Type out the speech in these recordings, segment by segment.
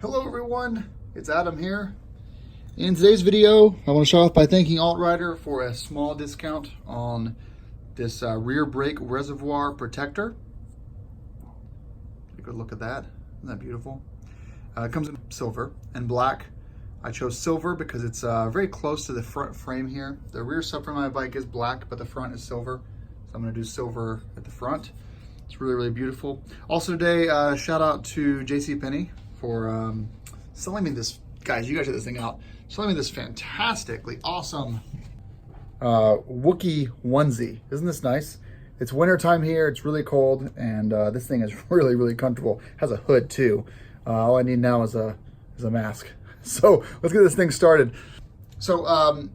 Hello everyone, it's Adam here. In today's video, I want to start off by thanking AltRider for a small discount on this rear brake reservoir protector. Take a good look at that. Isn't that beautiful? It comes in silver and black. I chose silver because it's very close to the front frame here. The rear subframe of my bike is black, but the front is silver. So I'm going to do silver at the front. It's really, really beautiful. Also today, shout out to JCPenney for selling me this, guys, you guys check this thing out, selling me this fantastically awesome Wookiee onesie. Isn't this nice? It's winter time here, it's really cold, and this thing is really, really comfortable. It has a hood too. All I need now is a mask. So let's get this thing started. So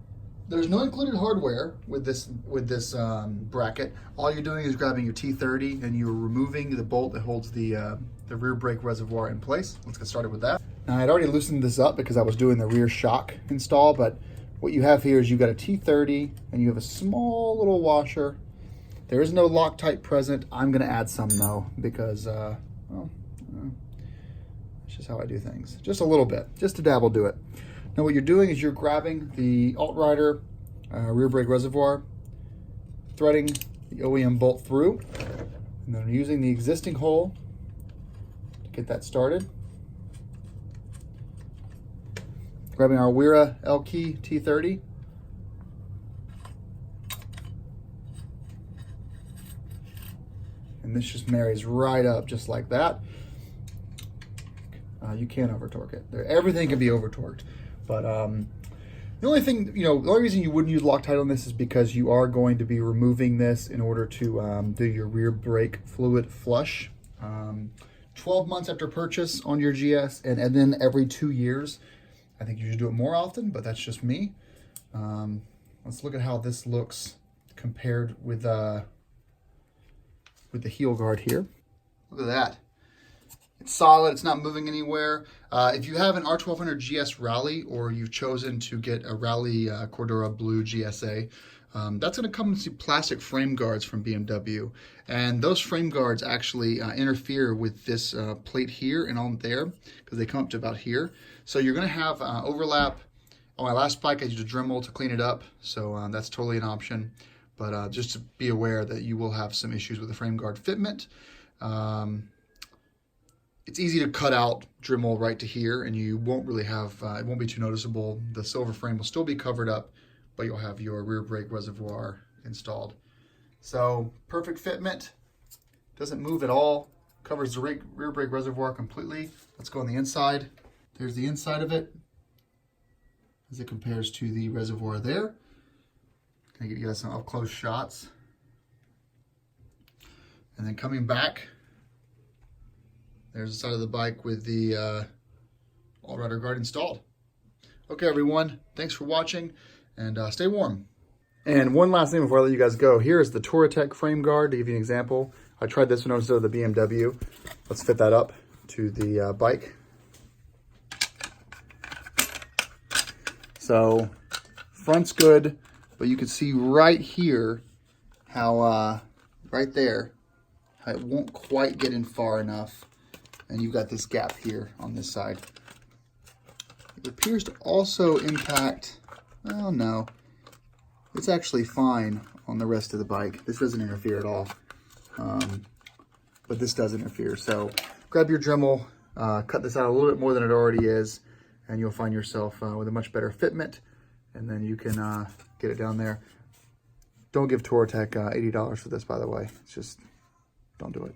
there's no included hardware with this bracket. All you're doing is grabbing your T30 and you're removing the bolt that holds the rear brake reservoir in place. Let's get started with that. Now, I'd already loosened this up because I was doing the rear shock install, but what you have here is you've got a T30 and you have a small little washer. There is no Loctite present. I'm gonna add some though, because well, it's just how I do things. Just a little bit, just a dabble do it. Now what you're doing is you're grabbing the AltRider rear brake reservoir, threading the OEM bolt through, and then using the existing hole to get that started. Grabbing our Wera L-Key T30. And this just marries right up just like that. You can't over torque it. Everything can be over torqued. But the only thing, the only reason you wouldn't use Loctite on this is because you are going to be removing this in order to do your rear brake fluid flush. 12 months after purchase on your GS, and then every 2 years. I think you should do it more often, but that's just me. Let's look at how this looks compared with the heel guard here. Look at that. It's solid, it's not moving anywhere. If you have an R1200GS Rally, or you've chosen to get a Rally Cordura Blue GSA, that's gonna come with plastic frame guards from BMW. And those frame guards actually interfere with this plate here and on there, because they come up to about here. So you're gonna have overlap. On my last bike, I used a Dremel to clean it up, so that's totally an option. But just to be aware that you will have some issues with the frame guard fitment. It's easy to cut out Dremel right to here, and you won't really have, it won't be too noticeable. The silver frame will still be covered up, but you'll have your rear brake reservoir installed. So perfect fitment, doesn't move at all, covers the rear brake reservoir completely. Let's go on the inside. There's the inside of it as it compares to the reservoir there. Gonna give you guys some up close shots. And then coming back, there's the side of the bike with the AltRider guard installed. Okay, everyone, thanks for watching, and stay warm. And one last thing before I let you guys go. Here is the Touratech frame guard, to give you an example. I tried this one instead of the BMW. Let's fit that up to the bike. So, front's good, but you can see right here how, right there, how it won't quite get in far enough. And you've got this gap here on this side. It appears to also impact, well, no, it's actually fine on the rest of the bike. This doesn't interfere at all, but this does interfere. So grab your Dremel, cut this out a little bit more than it already is, and you'll find yourself with a much better fitment, and then you can get it down there. Don't give Touratech $80 for this, by the way. It's just, don't do it.